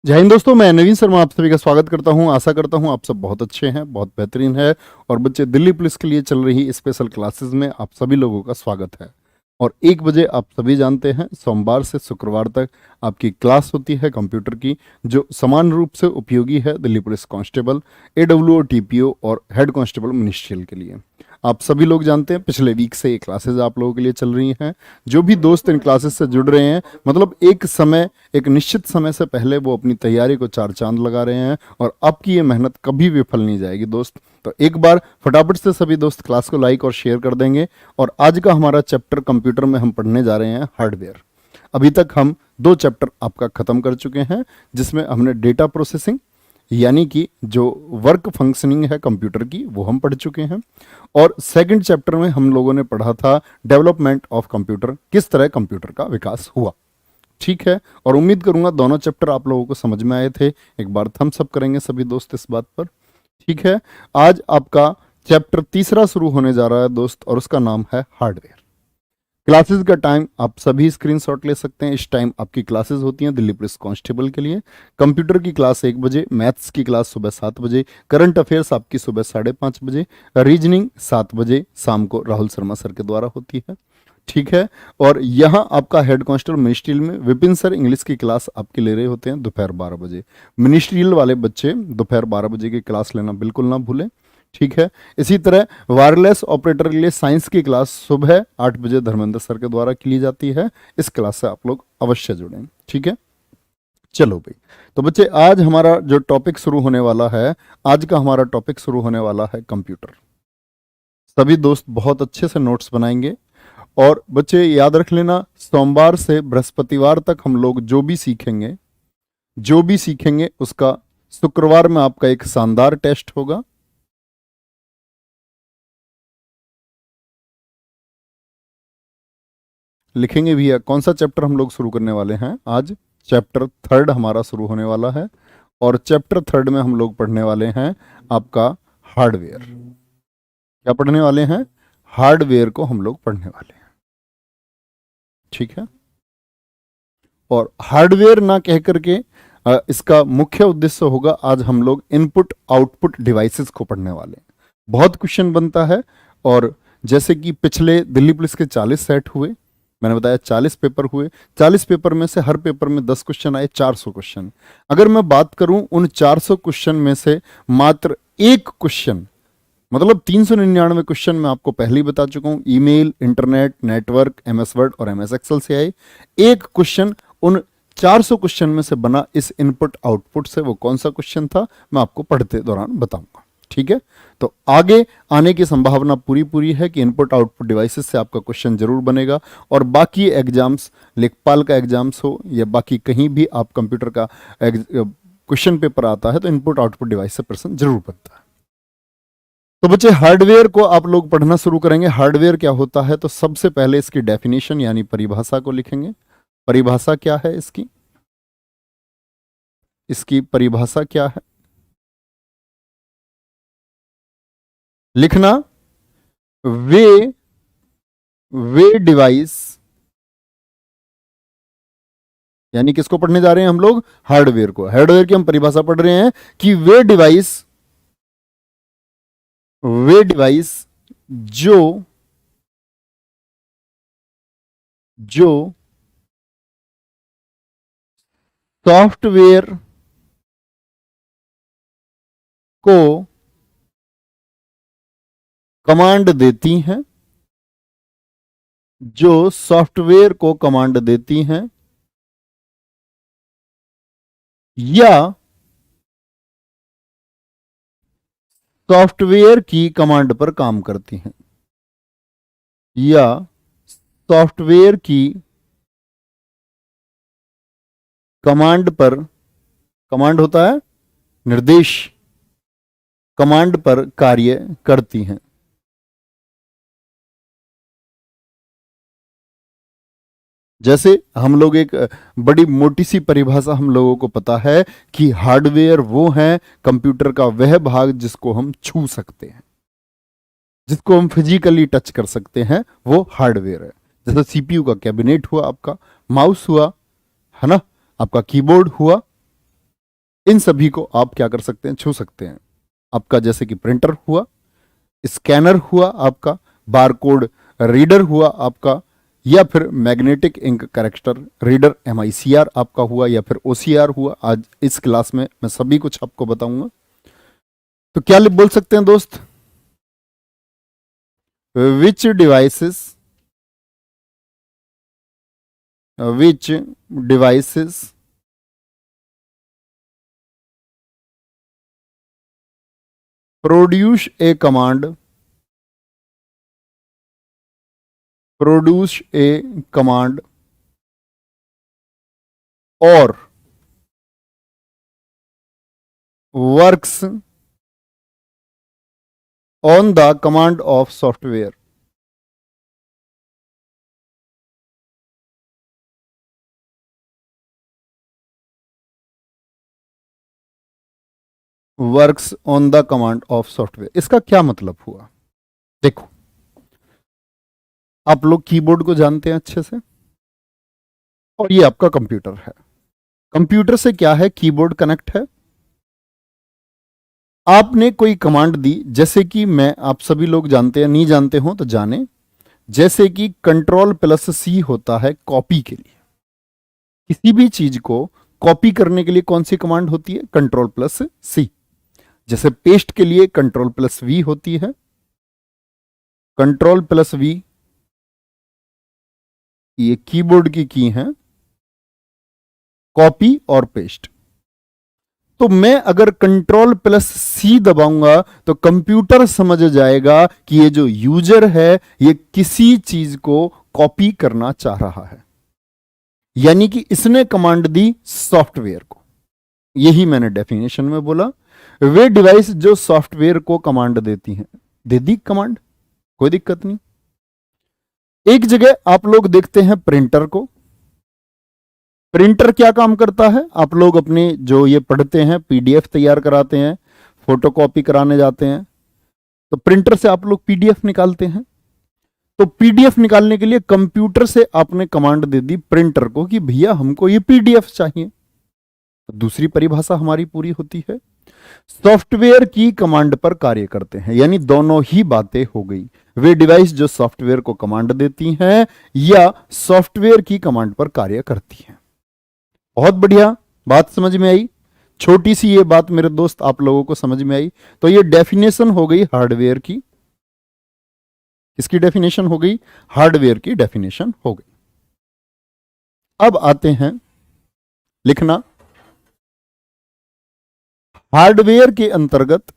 जय हिंद दोस्तों, मैं नवीन शर्मा आप सभी का स्वागत करता हूं। आशा करता हूं आप सब बहुत अच्छे हैं, बहुत बेहतरीन है। और बच्चे, दिल्ली पुलिस के लिए चल रही स्पेशल क्लासेस में आप सभी लोगों का स्वागत है। और 1 बजे आप सभी जानते हैं, सोमवार से शुक्रवार तक आपकी क्लास होती है कंप्यूटर की, जो समान रूप से उपयोगी है दिल्ली पुलिस कांस्टेबल, एडब्ल्यूओ, टीपीओ और हेड कांस्टेबल मिनिस्ट्रियल के लिए। आप सभी लोग जानते हैं, पिछले वीक से ये क्लासेस आप लोगों के लिए चल रही हैं। जो भी दोस्त इन क्लासेस से जुड़ रहे हैं, मतलब एक निश्चित समय से पहले वो अपनी तैयारी को चार चांद लगा रहे हैं, और आपकी ये मेहनत कभी विफल नहीं जाएगी दोस्त। तो एक बार फटाफट से सभी दोस्त क्लास को लाइक और शेयर कर देंगे। और आज का हमारा चैप्टर कंप्यूटर में हम पढ़ने जा रहे हैं हार्डवेयर। अभी तक हम 2 चैप्टर आपका खत्म कर चुके हैं, जिसमें हमने डेटा प्रोसेसिंग यानी कि जो वर्क फंक्शनिंग है कंप्यूटर की, वो हम पढ़ चुके हैं। और सेकंड चैप्टर में हम लोगों ने पढ़ा था डेवलपमेंट ऑफ कंप्यूटर, किस तरह कंप्यूटर का विकास हुआ। ठीक है, और उम्मीद करूंगा दोनों चैप्टर आप लोगों को समझ में आए थे। एक बार थम्स अप करेंगे सभी दोस्त इस बात पर। ठीक है, आज आपका चैप्टर तीसरा शुरू होने जा रहा है दोस्त, और उसका नाम है हार्डवेयर। क्लासेस का टाइम आप सभी स्क्रीनशॉट ले सकते हैं। इस टाइम आपकी क्लासेस होती हैं दिल्ली पुलिस कांस्टेबल के लिए। कंप्यूटर की क्लास 1 बजे, मैथ्स की क्लास सुबह 7 बजे, करंट अफेयर्स आपकी सुबह 5:30 बजे, रीजनिंग 7 बजे शाम को राहुल शर्मा सर के द्वारा होती है। ठीक है, और यहाँ आपका हेड कांस्टेबल मिनिस्ट्रियल में विपिन सर इंग्लिश की क्लास आपके ले रहे होते हैं दोपहर 12 बजे। मिनिस्ट्रियल वाले बच्चे दोपहर 12 बजे की क्लास लेना बिल्कुल ना भूलें। ठीक है, इसी तरह वायरलेस ऑपरेटर के लिए साइंस की क्लास सुबह 8 बजे धर्मेंद्र सर के द्वारा की जाती है। इस क्लास से आप लोग अवश्य जुड़ें। ठीक है, चलो भाई। तो बच्चे, आज हमारा जो टॉपिक शुरू होने वाला है, आज का हमारा टॉपिक शुरू होने वाला है कंप्यूटर। सभी दोस्त बहुत अच्छे से नोट्स बनाएंगे। और बच्चे याद रख लेना, सोमवार से बृहस्पतिवार तक हम लोग जो भी सीखेंगे उसका शुक्रवार में आपका एक शानदार टेस्ट होगा। लिखेंगे भैया कौन सा चैप्टर हम लोग शुरू करने वाले हैं। आज चैप्टर थर्ड हमारा शुरू होने वाला है, और चैप्टर थर्ड में हम लोग पढ़ने वाले हैं आपका हार्डवेयर। क्या पढ़ने वाले हैं? हार्डवेयर को हम लोग पढ़ने वाले हैं। ठीक है, और हार्डवेयर ना कह करके इसका मुख्य उद्देश्य होगा, आज हम लोग इनपुट आउटपुट डिवाइसेस को पढ़ने वाले हैं। बहुत क्वेश्चन बनता है, और जैसे कि पिछले दिल्ली पुलिस के 40 सेट हुए, मैंने बताया 40 पेपर हुए। 40 पेपर में से हर पेपर में 10 क्वेश्चन आए, 400 क्वेश्चन। अगर मैं बात करूं उन 400 क्वेश्चन में से मात्र एक क्वेश्चन, मतलब 399 क्वेश्चन मैं आपको पहले ही बता चुका हूं, email, internet, network, MS word और एमएस एक्सेल से आए। एक क्वेश्चन उन 400 क्वेश्चन में से बना इस इनपुट आउटपुट से। वो कौन सा क्वेश्चन था, मैं आपको पढ़ते दौरान बताऊंगा। ठीक है, तो आगे आने की संभावना पूरी पूरी है कि इनपुट आउटपुट डिवाइसेस से आपका क्वेश्चन जरूर बनेगा। और बाकी एग्जाम्स, लेखपाल का एग्जाम्स हो या बाकी कहीं भी आप कंप्यूटर का क्वेश्चन पेपर आता है, तो इनपुट आउटपुट डिवाइस से प्रश्न जरूर बनता है। तो बच्चे, हार्डवेयर को आप लोग पढ़ना शुरू करेंगे। हार्डवेयर क्या होता है, तो सबसे पहले इसकी डेफिनेशन यानी परिभाषा को लिखेंगे। परिभाषा क्या है इसकी? इसकी परिभाषा क्या है? लिखना, वे डिवाइस, यानी किसको पढ़ने जा रहे हैं हम लोग? हार्डवेयर को। हार्डवेयर की हम परिभाषा पढ़ रहे हैं कि वे डिवाइस जो सॉफ्टवेयर को कमांड देती हैं, जो सॉफ्टवेयर को कमांड देती हैं या सॉफ्टवेयर की कमांड पर काम करती हैं, या सॉफ्टवेयर की कमांड पर, कमांड होता है निर्देश, कमांड पर कार्य करती हैं। जैसे हम लोग एक बड़ी मोटी सी परिभाषा हम लोगों को पता है कि हार्डवेयर वो है कंप्यूटर का वह भाग जिसको हम छू सकते हैं, जिसको हम फिजिकली टच कर सकते हैं, वो हार्डवेयर है। जैसे सीपीयू का कैबिनेट हुआ, आपका माउस हुआ, है ना, आपका कीबोर्ड हुआ, इन सभी को आप क्या कर सकते हैं, छू सकते हैं। आपका जैसे कि प्रिंटर हुआ, स्कैनर हुआ आपका, बारकोड रीडर हुआ आपका, या फिर magnetic ink character reader MICR आपका हुआ, या फिर OCR हुआ। आज इस क्लास में मैं सभी कुछ आपको बताऊंगा। तो क्या बोल सकते हैं दोस्त, विच डिवाइसेस प्रोड्यूस ए कमांड और works on the command of software. Works on the command of software, इसका क्या मतलब हुआ? देखो, आप लोग कीबोर्ड को जानते हैं अच्छे से, और ये आपका कंप्यूटर है। कंप्यूटर से क्या है, कीबोर्ड कनेक्ट है। आपने कोई कमांड दी, जैसे कि मैं, आप सभी लोग जानते हैं, नहीं जानते हो तो जाने, जैसे कि Ctrl+C होता है कॉपी के लिए। किसी भी चीज को कॉपी करने के लिए कौन सी कमांड होती है, Ctrl+C। जैसे पेस्ट के लिए Ctrl+V होती है। Ctrl+V ये कीबोर्ड की है, कॉपी और पेस्ट। तो मैं अगर Ctrl+C दबाऊंगा तो कंप्यूटर समझ जाएगा कि ये जो यूजर है ये किसी चीज को कॉपी करना चाह रहा है, यानी कि इसने कमांड दी सॉफ्टवेयर को। यही मैंने डेफिनेशन में बोला, वे डिवाइस जो सॉफ्टवेयर को कमांड देती हैं। दे दी कमांड, कोई दिक्कत नहीं। एक जगह आप लोग देखते हैं प्रिंटर को। प्रिंटर क्या काम करता है, आप लोग अपने जो ये पढ़ते हैं, PDF तैयार कराते हैं, फोटोकॉपी कराने जाते हैं, तो प्रिंटर से आप लोग PDF निकालते हैं। तो PDF निकालने के लिए कंप्यूटर से आपने कमांड दे दी प्रिंटर को कि भैया हमको ये PDF चाहिए। तो दूसरी परिभाषा हमारी पूरी होती है, सॉफ्टवेयर की कमांड पर कार्य करते हैं, यानी दोनों ही बातें हो गई। वे डिवाइस जो सॉफ्टवेयर को कमांड देती हैं या सॉफ्टवेयर की कमांड पर कार्य करती हैं। बहुत बढ़िया, बात समझ में आई। छोटी सी ये बात मेरे दोस्त आप लोगों को समझ में आई। तो ये डेफिनेशन हो गई हार्डवेयर की। इसकी डेफिनेशन हो गई, हार्डवेयर की डेफिनेशन हो गई। अब आते हैं लिखना, हार्डवेयर के अंतर्गत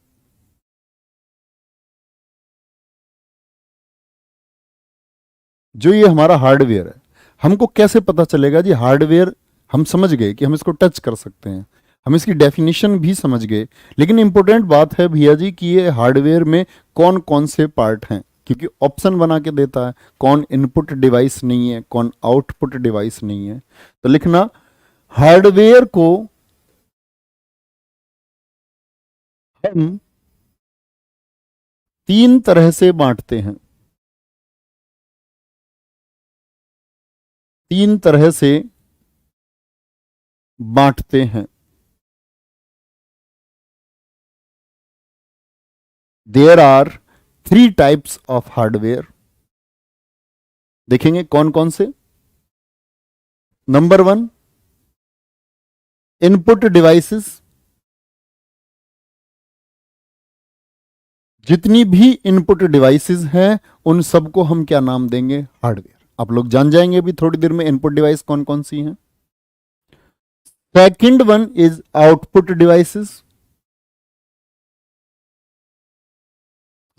जो ये हमारा हार्डवेयर है, हमको कैसे पता चलेगा जी? हार्डवेयर हम समझ गए कि हम इसको टच कर सकते हैं, हम इसकी डेफिनेशन भी समझ गए, लेकिन इंपॉर्टेंट बात है भैया जी कि ये हार्डवेयर में कौन कौन से पार्ट हैं, क्योंकि ऑप्शन बना के देता है, कौन इनपुट डिवाइस नहीं है, कौन आउटपुट डिवाइस नहीं है। तो लिखना, हार्डवेयर को हम 3 तरह से बांटते हैं। 3 तरह से बांटते हैं। There are 3 types of hardware. देखेंगे कौन कौन से। Number 1, input devices. जितनी भी इनपुट डिवाइसेस हैं उन सबको हम क्या नाम देंगे, हार्डवेयर। आप लोग जान जाएंगे अभी थोड़ी देर में इनपुट डिवाइस कौन कौन सी हैं। Second one is output devices.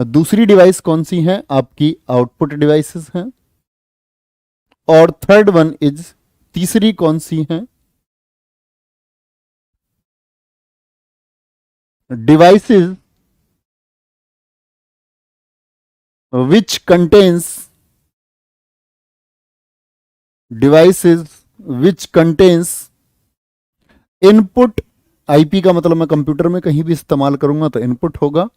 दूसरी डिवाइस कौन सी है आपकी, आउटपुट डिवाइसेस हैं। और थर्ड वन इज, तीसरी कौन सी है, devices which contains input. IP का मतलब मैं कंप्यूटर में कहीं भी इस्तेमाल करूंगा तो इनपुट होगा,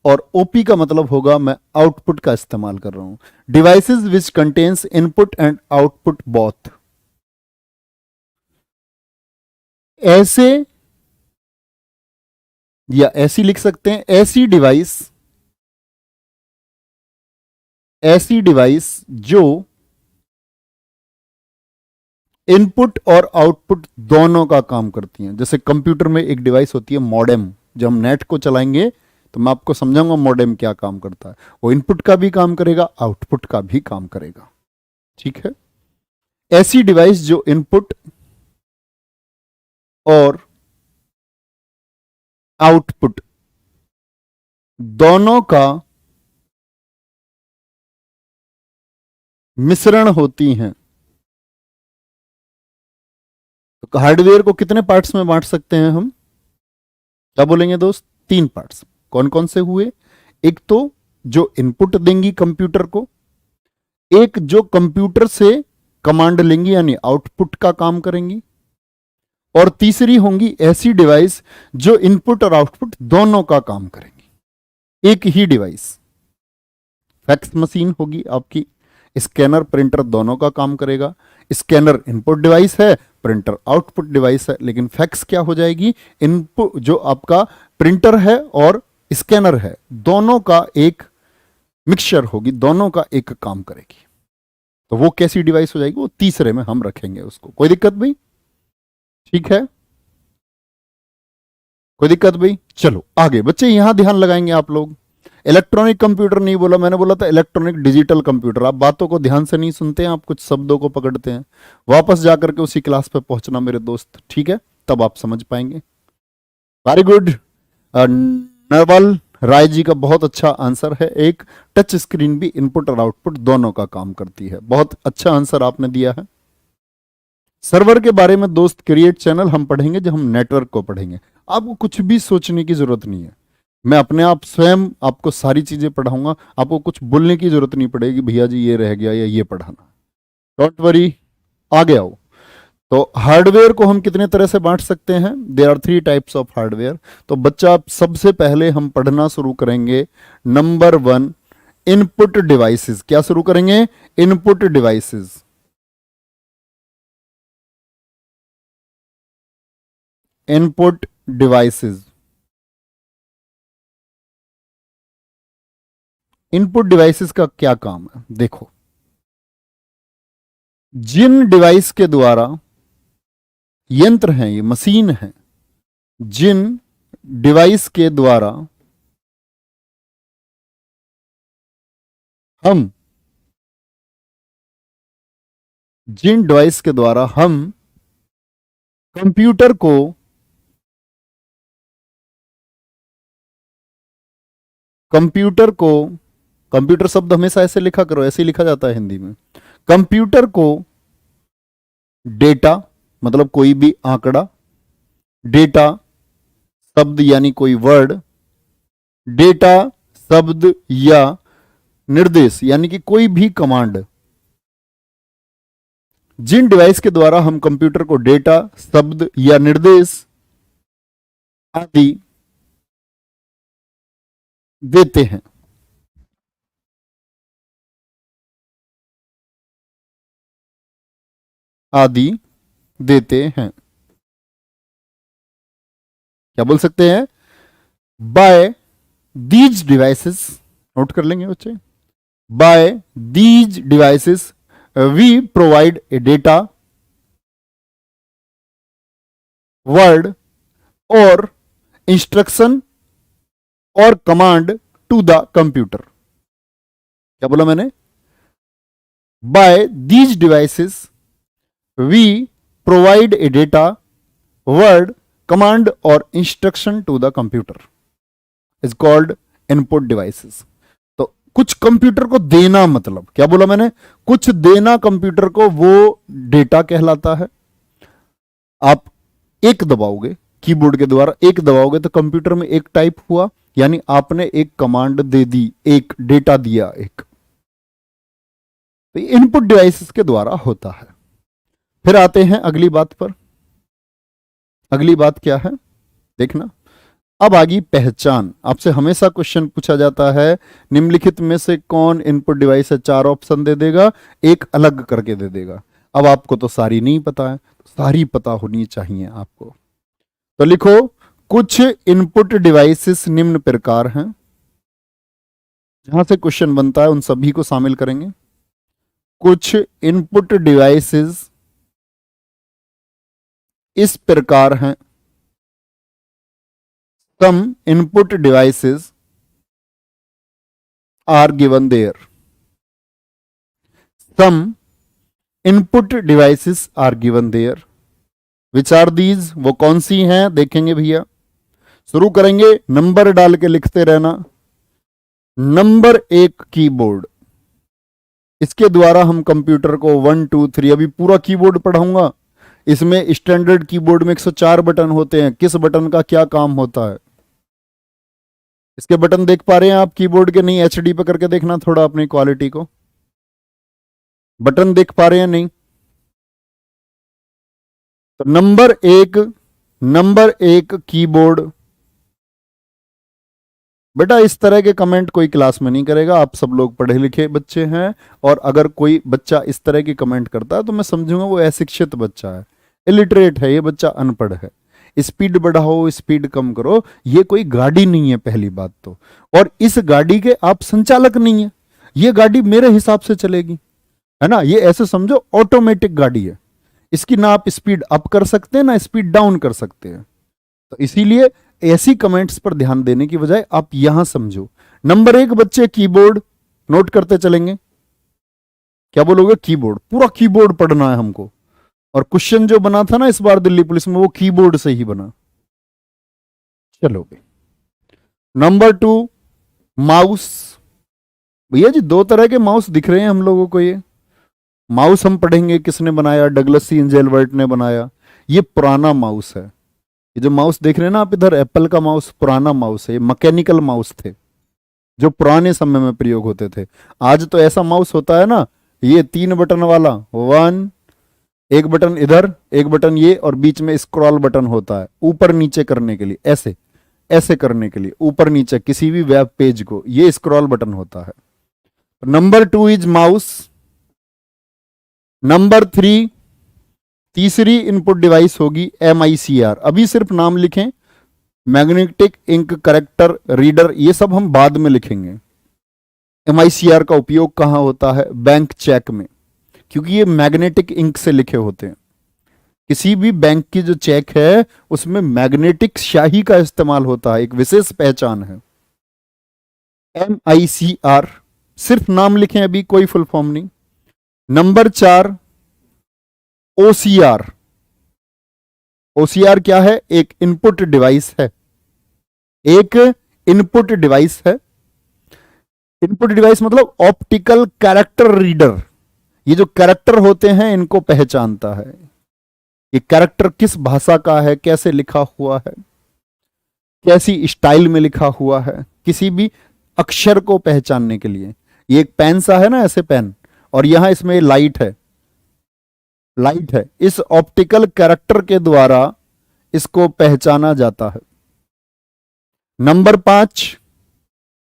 और ओपी का मतलब होगा मैं आउटपुट का इस्तेमाल कर रहा हूं। Devices which contains input and output both. ऐसे या ऐसी लिख सकते हैं, ऐसी डिवाइस जो इनपुट और आउटपुट दोनों का काम करती हैं। जैसे कंप्यूटर में एक डिवाइस होती है मॉडेम, जब हम नेट को चलाएंगे तो मैं आपको समझाऊंगा मॉडेम क्या काम करता है। वो इनपुट का भी काम करेगा, आउटपुट का भी काम करेगा, ठीक है। ऐसी डिवाइस जो इनपुट और आउटपुट दोनों का मिश्रण होती हैं। तो हार्डवेयर को कितने पार्ट्स में बांट सकते हैं हम? क्या बोलेंगे दोस्त? 3 पार्ट्स। कौन कौन से हुए? एक तो जो इनपुट देंगी कंप्यूटर को, एक जो कंप्यूटर से कमांड लेंगी यानी आउटपुट का काम करेंगी, और तीसरी होंगी ऐसी डिवाइस जो इनपुट और आउटपुट दोनों का काम करेंगी। एक ही डिवाइस, फैक्स मशीन होगी आपकी, स्कैनर प्रिंटर दोनों का काम करेगा। स्कैनर इनपुट डिवाइस है, प्रिंटर आउटपुट डिवाइस है, लेकिन फैक्स क्या हो जाएगी? इनपुट जो आपका प्रिंटर है और स्कैनर है दोनों का एक मिक्सचर होगी, दोनों का एक काम करेगी। तो वो कैसी डिवाइस हो जाएगी? वो तीसरे में हम रखेंगे उसको। कोई दिक्कत भाई? ठीक है, कोई दिक्कत भाई? चलो आगे बच्चे, यहां ध्यान लगाएंगे आप लोग। इलेक्ट्रॉनिक कंप्यूटर नहीं बोला मैंने, बोला था इलेक्ट्रॉनिक डिजिटल कंप्यूटर। आप बातों को ध्यान से नहीं सुनते हैं, आप कुछ शब्दों को पकड़ते हैं। वापस जाकर के उसी क्लास पे पहुंचना मेरे दोस्त, ठीक है, तब आप समझ पाएंगे। Very good. नवल राय जी का बहुत अच्छा आंसर है। एक टच स्क्रीन भी इनपुट और आउटपुट दोनों का काम करती है। बहुत अच्छा आंसर आपने दिया है। सर्वर के बारे में दोस्त क्रिएट चैनल हम पढ़ेंगे जब हम नेटवर्क को पढ़ेंगे। आपको कुछ भी सोचने की जरूरत नहीं है, मैं अपने आप स्वयं आपको सारी चीजें पढ़ाऊंगा। आपको कुछ बोलने की जरूरत नहीं पड़ेगी, भैया जी ये रह गया या ये पढ़ाना। डोंट वरी, आगे आओ। तो हार्डवेयर को हम कितने तरह से बांट सकते हैं? There are 3 types of hardware. तो बच्चा सबसे पहले हम पढ़ना शुरू करेंगे नंबर 1, इनपुट डिवाइसेस। क्या शुरू करेंगे? Input devices. Input devices. Input devices का क्या काम है? देखो, जिन डिवाइस के द्वारा, यंत्र हैं ये, मशीन है, जिन डिवाइस के द्वारा हम जिन डिवाइस के द्वारा हम कंप्यूटर को कंप्यूटर शब्द हमेशा ऐसे लिखा करो, ऐसे ही लिखा जाता है हिंदी में। कंप्यूटर को डेटा, मतलब कोई भी आंकड़ा, डेटा शब्द यानी कोई वर्ड, डेटा शब्द या निर्देश यानी कि कोई भी कमांड, जिन डिवाइस के द्वारा हम कंप्यूटर को डेटा शब्द या निर्देश आदि देते हैं, आदि देते हैं, क्या बोल सकते हैं? बाय दीज डिवाइसेस, नोट कर लेंगे बच्चे। By these devices we provide a data, word और इंस्ट्रक्शन और कमांड टू द कंप्यूटर। क्या बोला मैंने? By these devices we provide a data, word, command और instruction to the computer, is called input devices. तो कुछ कंप्यूटर को देना, मतलब क्या बोला मैंने? कुछ देना कंप्यूटर को, वो डेटा कहलाता है। आप एक दबाओगे, कीबोर्ड के द्वारा एक दबाओगे तो कंप्यूटर में एक टाइप हुआ, यानी आपने एक कमांड दे दी, एक डेटा दिया एक। तो इनपुट डिवाइसेस के द्वारा होता है। फिर आते हैं अगली बात पर। अगली बात क्या है देखना। अब आगे पहचान। आपसे हमेशा क्वेश्चन पूछा जाता है, निम्नलिखित में से कौन इनपुट डिवाइस है? 4 ऑप्शन दे देगा, एक अलग करके दे देगा। अब आपको तो सारी नहीं पता है, सारी पता होनी चाहिए आपको। तो लिखो, कुछ इनपुट डिवाइसेस निम्न प्रकार हैं। जहां से क्वेश्चन बनता है उन सभी को शामिल करेंगे। कुछ इनपुट डिवाइसेस इस प्रकार हैं। Some input devices are given there. Some input devices are given there. Which are these, वो कौन सी हैं देखेंगे भैया। शुरू करेंगे, नंबर डाल के लिखते रहना। नंबर 1 कीबोर्ड, इसके द्वारा हम कंप्यूटर को 1 2 3, अभी पूरा कीबोर्ड पढ़ाऊंगा। इसमें स्टैंडर्ड कीबोर्ड में 104 बटन होते हैं, किस बटन का क्या काम होता है। इसके बटन देख पा रहे हैं आप कीबोर्ड के? नहीं, एचडी पे करके देखना थोड़ा अपनी क्वालिटी को। बटन देख पा रहे हैं? नहीं तो नंबर एक कीबोर्ड। बेटा इस तरह के कमेंट कोई क्लास में नहीं करेगा, आप सब लोग पढ़े लिखे बच्चे हैं, और अगर कोई बच्चा इस तरह की कमेंट करता है तो मैं समझूंगा वो अशिक्षित बच्चा है, इलिटरेट है, ये बच्चा अनपढ़ है। स्पीड बढ़ाओ, स्पीड कम करो, ये कोई गाड़ी नहीं है पहली बात तो, और इस गाड़ी के आप संचालक नहीं है। ये गाड़ी मेरे हिसाब से चलेगी, है ना। ये ऐसे समझो ऑटोमेटिक गाड़ी है, इसकी ना आप स्पीड अप कर सकते हैं ना स्पीड डाउन कर सकते हैं। तो इसीलिए ऐसी कमेंट्स पर ध्यान देने की बजाय आप यहां समझो। नंबर 1 बच्चे कीबोर्ड नोट करते चलेंगे। क्या बोलोगे? कीबोर्ड, पूरा कीबोर्ड पढ़ना है हमको। और क्वेश्चन जो बना था ना इस बार दिल्ली पुलिस में, वो कीबोर्ड से ही बना। चलो नंबर 2 माउस। भैया जी 2 तरह के माउस दिख रहे हैं हम लोगों को। ये माउस हम पढ़ेंगे किसने बनाया, डगलस सी एंजेलबर्ट ने बनाया। ये पुराना माउस है। ये जो माउस देख रहे हैं ना आप इधर, एप्पल का माउस पुराना माउस है। ये मैकेनिकल माउस थे जो पुराने समय में प्रयोग होते थे। आज तो ऐसा माउस होता है ना, ये 3 बटन वाला, 1, एक बटन इधर, एक बटन ये, और बीच में स्क्रॉल बटन होता है ऊपर नीचे करने के लिए, ऐसे ऐसे करने के लिए ऊपर नीचे किसी भी वेब पेज को, ये स्क्रॉल बटन होता है। Number 2 is mouse. नंबर 3 तीसरी इनपुट डिवाइस होगी MICR। अभी सिर्फ नाम लिखें, मैग्नेटिक इंक करेक्टर रीडर, ये सब हम बाद में लिखेंगे। MICR का उपयोग कहां होता है? बैंक चेक में, क्योंकि ये मैग्नेटिक इंक से लिखे होते हैं। किसी भी बैंक की जो चेक है उसमें मैग्नेटिक स्याही का इस्तेमाल होता है, एक विशेष पहचान है। MICR सिर्फ नाम लिखें, अभी कोई फुल फॉर्म नहीं। Number 4 OCR। OCR क्या है? एक इनपुट डिवाइस है, एक इनपुट डिवाइस है। इनपुट डिवाइस मतलब ऑप्टिकल कैरेक्टर रीडर। ये जो कैरेक्टर होते हैं इनको पहचानता है। ये कैरेक्टर किस भाषा का है, कैसे लिखा हुआ है, कैसी स्टाइल में लिखा हुआ है, किसी भी अक्षर को पहचानने के लिए। ये एक पेन सा है ना, ऐसे पेन, और यहां इसमें लाइट है, लाइट है। इस ऑप्टिकल कैरेक्टर के द्वारा इसको पहचाना जाता है। नंबर 5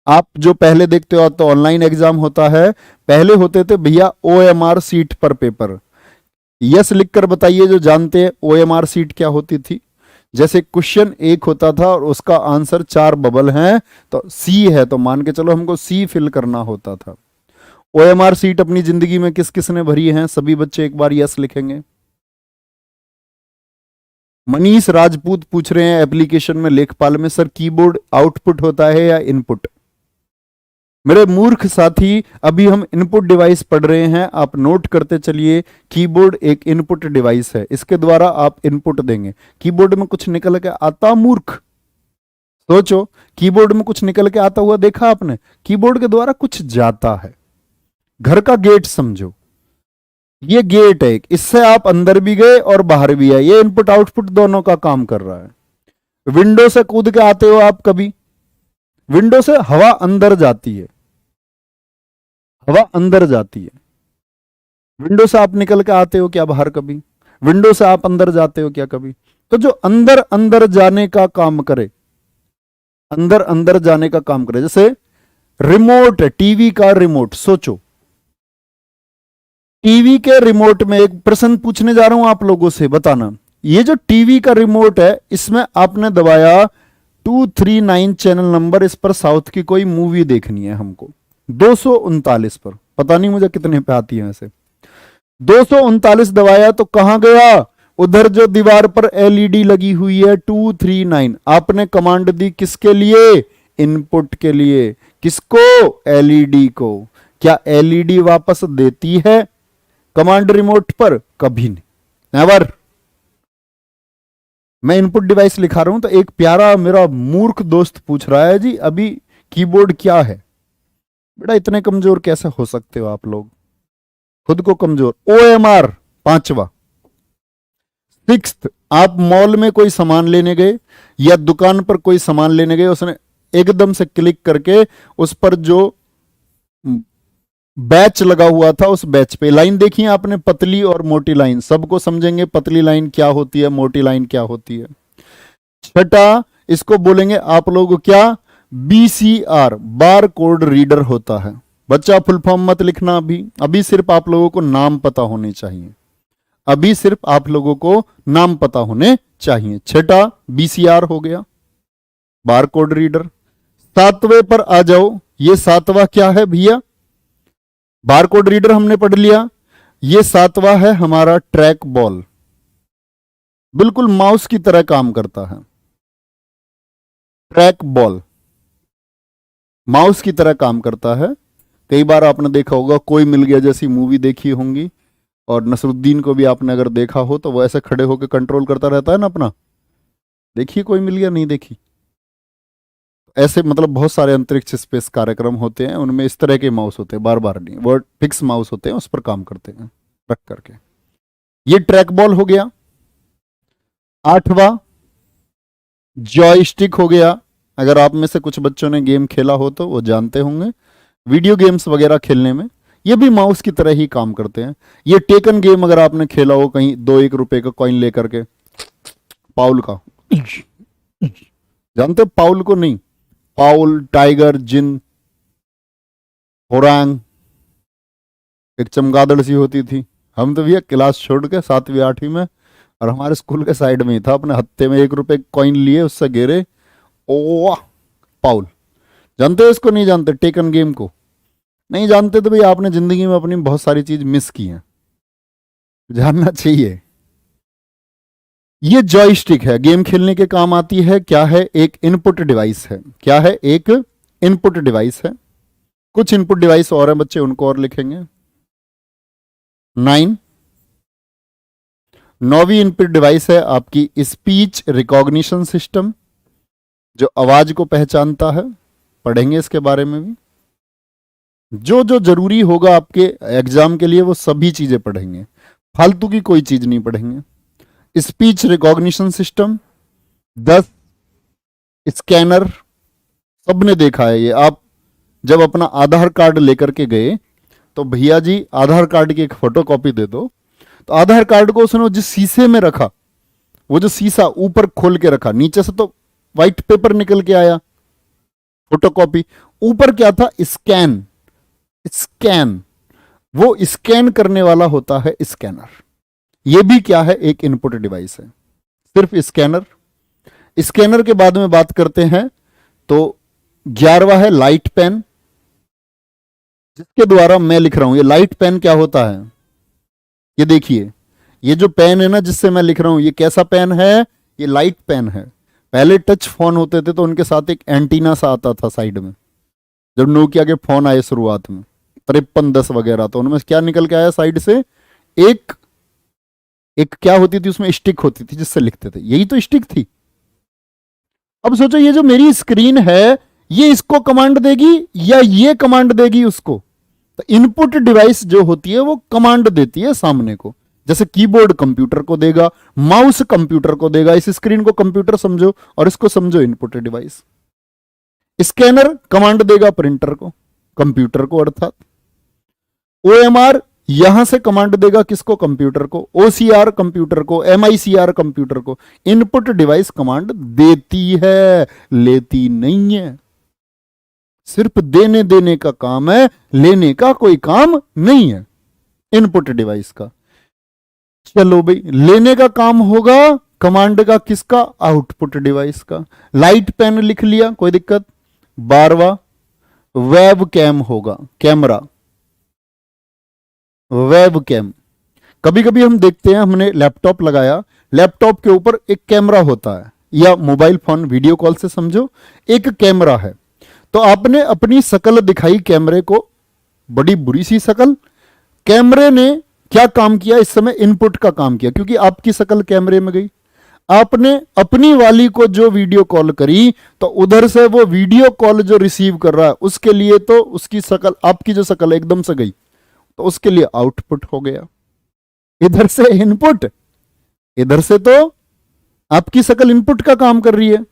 आप जो पहले देखते हो तो ऑनलाइन एग्जाम होता है, पहले होते थे भैया OMR सीट पर पेपर। यस लिखकर बताइए जो जानते हैं OMR सीट क्या होती थी। जैसे क्वेश्चन 1 होता था और उसका आंसर 4 बबल हैं, तो C है तो मान के चलो हमको C फिल करना होता था। OMR सीट अपनी जिंदगी में किस किस ने भरी है? सभी बच्चे एक बार यस लिखेंगे। मनीष राजपूत पूछ रहे हैं एप्लीकेशन में लेखपाल में, सर कीबोर्ड आउटपुट होता है या इनपुट? मेरे मूर्ख साथी, अभी हम इनपुट डिवाइस पढ़ रहे हैं, आप नोट करते चलिए। कीबोर्ड एक इनपुट डिवाइस है, इसके द्वारा आप इनपुट देंगे। कीबोर्ड में कुछ निकल के आता? मूर्ख सोचो, कीबोर्ड में कुछ निकल के आता हुआ देखा आपने? कीबोर्ड के द्वारा कुछ जाता है। घर का गेट समझो, ये गेट है, इससे आप अंदर भी गए और बाहर भी आए, ये इनपुट आउटपुट दोनों का काम कर रहा है। विंडो से कूद के आते हो आप कभी? विंडो से हवा अंदर जाती है, हवा अंदर जाती है। विंडो से आप निकल के आते हो क्या बाहर कभी? विंडो से आप अंदर जाते हो क्या कभी? तो जो अंदर अंदर जाने का काम करे, अंदर अंदर जाने का काम करे, जैसे रिमोट है, टीवी का रिमोट। सोचो, टीवी के रिमोट में एक प्रश्न पूछने जा रहा हूं आप लोगों से, बताना ये जो टीवी का रिमोट है इसमें आपने दबाया 239 चैनल नंबर, इस पर साउथ की कोई मूवी देखनी है हमको, 239 पर, पता नहीं मुझे कितने पे आती है ऐसे। 239 दबाया तो कहां गया, उधर जो दीवार पर एलईडी लगी हुई है 239, आपने कमांड दी किसके लिए, इनपुट के लिए। किसको, एलईडी को। क्या एलईडी वापस देती है कमांड रिमोट पर, कभी नहीं, नेवर। मैं इनपुट डिवाइस लिखा रहा हूं तो एक प्यारा मेरा मूर्ख दोस्त पूछ रहा है जी अभी कीबोर्ड क्या है। बेटा इतने कमजोर कैसे हो सकते हो आप लोग, खुद को कमजोर। OMR 5वां। 6th, आप मॉल में कोई सामान लेने गए या दुकान पर कोई सामान लेने गए, उसने एकदम से क्लिक करके उस पर जो बैच लगा हुआ था उस बैच पे लाइन देखी है आपने, पतली और मोटी लाइन, सबको समझेंगे पतली लाइन क्या होती है, मोटी लाइन क्या होती है। छठा, इसको बोलेंगे आप लोग क्या, BCR, बार कोड रीडर होता है। बच्चा फुल फॉर्म मत लिखना अभी, अभी सिर्फ आप लोगों को नाम पता होने चाहिए, अभी सिर्फ आप लोगों को नाम पता होने चाहिए। छठा BCR हो गया, बार कोड रीडर। 7वें पर आ जाओ, ये 7वां क्या है भैया, बार कोड रीडर हमने पढ़ लिया। ये 7वां है हमारा ट्रैक बॉल, बिल्कुल माउस की तरह काम करता है। ट्रैक बॉल माउस की तरह काम करता है। कई बार आपने देखा होगा, कोई मिल गया जैसी मूवी देखी होंगी, और नसरुद्दीन को भी आपने अगर देखा हो तो वो ऐसे खड़े होकर कंट्रोल करता रहता है ना अपना, देखिए कोई मिल गया, नहीं देखी। ऐसे मतलब बहुत सारे अंतरिक्ष स्पेस कार्यक्रम होते हैं, उनमें इस तरह के माउस होते हैं, बार बार नहीं, वो फिक्स माउस होते हैं, उस पर काम करते हैं रख करके। ये ट्रैक बॉल हो गया। 8वां जॉयस्टिक हो गया। अगर आप में से कुछ बच्चों ने गेम खेला हो तो वो जानते होंगे, वीडियो गेम्स वगैरह खेलने में ये भी माउस की तरह ही काम करते हैं। ये टेकन गेम अगर आपने खेला हो कहीं, 2-1 रुपए का कॉइन लेकर के, पाउल का, जानते हो पाउल को, नहीं, पाउल, टाइगर, जिन, होरांग, एक चमगादड़ सी होती थी। हम तो भैया क्लास छोड़ के 7वीं 8वीं में, और हमारे स्कूल के साइड में ही था, अपने हत्ते में 1 रुपए कॉइन लिए, उससे घेरे, ओ पाउल। जानते हो इसको, नहीं जानते टेकन गेम को, नहीं जानते तो भाई आपने जिंदगी में अपनी बहुत सारी चीज मिस की हैं, जानना चाहिए। ये जॉयस्टिक है, गेम खेलने के काम आती है। क्या है, एक इनपुट डिवाइस है। क्या है, एक इनपुट डिवाइस है। कुछ इनपुट डिवाइस और हैं बच्चे, उनको और लिखेंगे। 9, 9वीं इनपुट डिवाइस है आपकी स्पीच रिकॉग्निशन सिस्टम, जो आवाज को पहचानता है, पढ़ेंगे इसके बारे में भी। जो जो जरूरी होगा आपके एग्जाम के लिए वो सभी चीजें पढ़ेंगे, फालतू की कोई चीज नहीं पढ़ेंगे। Speech recognition system. 10 स्कैनर, सबने देखा है ये। आप जब अपना आधार कार्ड लेकर के गए तो भैया जी आधार कार्ड की एक फोटो कॉपी दे दो, तो आधार कार्ड को उसने जिस शीशे में रखा, वो जो शीशा ऊपर खोल के रखा, नीचे से तो व्हाइट पेपर निकल के आया फोटो कॉपी, ऊपर क्या था, स्कैन। स्कैन, वो स्कैन करने वाला होता है स्कैनर। ये भी क्या है, एक इनपुट डिवाइस है, सिर्फ स्कैनर। स्कैनर के बाद में बात करते हैं तो 11वां है लाइट पेन, जिसके द्वारा मैं लिख रहा हूं। ये लाइट पेन क्या होता है, ये देखिए, ये जो पेन है ना जिससे मैं लिख रहा हूं, ये कैसा पेन है, ये लाइट पेन है। पहले टच फोन होते थे तो उनके साथ एक एंटीना सा आता था साइड में, जब नोकिया के फोन आए शुरुआत में 5310 वगैरह, तो उनमें क्या निकल के आया साइड से, एक एक क्या होती थी उसमें, स्टिक होती थी जिससे लिखते थे, यही तो स्टिक थी। अब सोचो ये जो मेरी स्क्रीन है, ये इसको कमांड देगी या ये कमांड देगी उसको। तो इनपुट डिवाइस जो होती है वो कमांड देती है सामने को, जैसे कीबोर्ड कंप्यूटर को देगा, माउस कंप्यूटर को देगा। इस स्क्रीन को कंप्यूटर समझो और इसको समझो इनपुट डिवाइस। स्कैनर कमांड देगा प्रिंटर को, कंप्यूटर को अर्थात। OMR यहां से कमांड देगा किसको, कंप्यूटर को। OCR कंप्यूटर को, MICR कंप्यूटर को। इनपुट डिवाइस कमांड देती है, लेती नहीं है। सिर्फ देने देने का काम है, लेने का कोई काम नहीं है इनपुट डिवाइस का। चलो भाई, लेने का काम होगा कमांड का, किसका? आउटपुट डिवाइस का। लाइट पेन लिख लिया, कोई दिक्कत। 12वां वेब कैम होगा, कैमरा, वेब कैम। कभी कभी हम देखते हैं, हमने लैपटॉप लगाया, लैपटॉप के ऊपर एक कैमरा होता है, या मोबाइल फोन वीडियो कॉल से समझो एक कैमरा है। तो आपने अपनी शकल दिखाई कैमरे को, बड़ी बुरी सी शकल। कैमरे ने क्या काम किया इस समय? इनपुट का काम किया, क्योंकि आपकी शकल कैमरे में गई। आपने अपनी वाली को जो वीडियो कॉल करी, तो उधर से वो वीडियो कॉल जो रिसीव कर रहा है उसके लिए तो उसकी शकल, आपकी जो शकल एकदम से गई, तो उसके लिए आउटपुट हो गया। इधर से इनपुट, इधर से तो आपकी शकल इनपुट का काम कर रही है,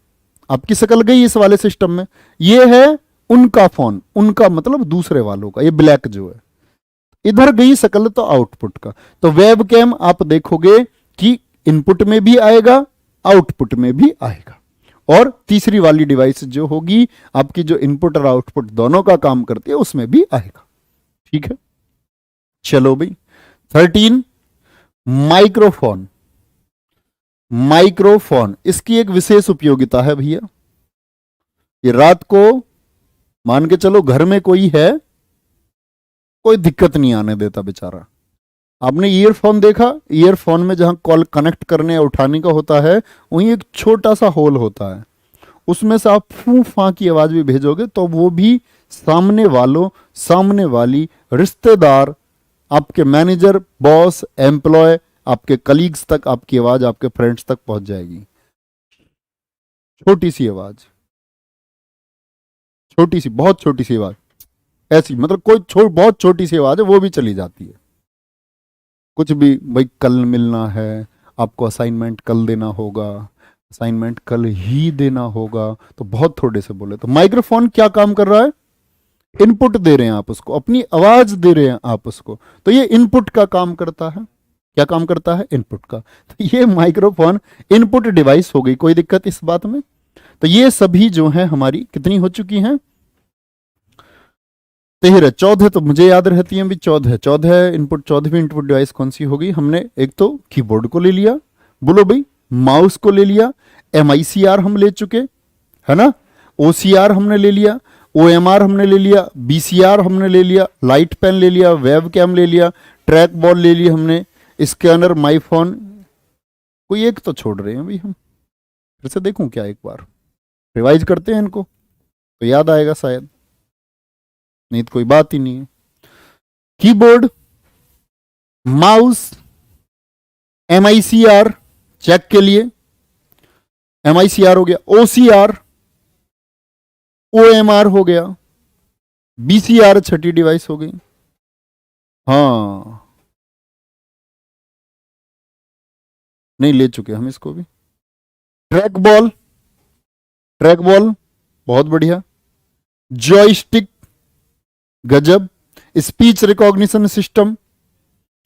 आपकी शकल गई इस वाले सिस्टम में। ये है उनका फोन, उनका मतलब दूसरे वालों का, ये ब्लैक जो है, इधर गई शकल तो आउटपुट का। तो वेब कैम आप देखोगे कि इनपुट में भी आएगा, आउटपुट में भी आएगा। और तीसरी वाली डिवाइस जो होगी आपकी, जो इनपुट और आउटपुट दोनों का काम करती है, उसमें भी आएगा। ठीक है, चलो भाई। 13 माइक्रोफोन। माइक्रोफोन, इसकी एक विशेष उपयोगिता है भैया। ये रात को मान के चलो घर में कोई है, कोई दिक्कत नहीं आने देता बेचारा। आपने ईयरफोन देखा, ईयरफोन में जहां कॉल कनेक्ट करने या उठाने का होता है, वहीं एक छोटा सा होल होता है, उसमें से आप फू फा की आवाज भी भेजोगे तो वो भी सामने वालों, सामने वाली, रिश्तेदार, आपके मैनेजर, बॉस, एम्प्लॉय, आपके कलीग्स तक आपकी आवाज, आपके फ्रेंड्स तक पहुंच जाएगी। छोटी सी आवाज, छोटी सी, बहुत छोटी सी आवाज, ऐसी मतलब कोई बहुत छोटी सी आवाज है, वो भी चली जाती है। कुछ भी भाई, कल मिलना है आपको, असाइनमेंट कल देना होगा, असाइनमेंट कल ही देना होगा, तो बहुत थोड़े से बोले। तो माइक्रोफोन क्या काम कर रहा है? इनपुट दे रहे हैं आप उसको, अपनी आवाज दे रहे हैं आप उसको, तो ये इनपुट का काम करता है। क्या काम करता है? इनपुट का। तो ये माइक्रोफोन इनपुट डिवाइस हो गई, कोई दिक्कत इस बात में? तो ये सभी जो है हमारी कितनी हो चुकी हैं? 13। 14 तो मुझे याद रहती है भी, 14 इनपुट, 14वीं इनपुट डिवाइस कौन सी होगी? हमने एक तो कीबोर्ड को ले लिया, बोलो भाई, माउस को ले लिया, MICR हम ले चुके, है ना, OCR हमने ले लिया, OMR हमने ले लिया, BCR हमने ले लिया, लाइट पेन ले लिया, वेब कैम ले लिया, ट्रैक बॉल ले लिया हमने, स्कैनर, माई फोन। कोई एक तो छोड़ रहे हैं भाई हम, फिर से देखूं क्या, एक बार रिवाइज करते हैं इनको तो याद आएगा शायद, नहीं तो कोई बात ही नहीं है। कीबोर्ड, माउस, MICR चेक के लिए, MICR हो गया, OCR, OMR हो गया, BCR छठी डिवाइस हो गई। हाँ, नहीं ले चुके हम इसको भी। ट्रैक बॉल, ट्रैक बॉल बहुत बढ़िया, जॉयस्टिक गजब, स्पीच रिकॉग्निशन सिस्टम,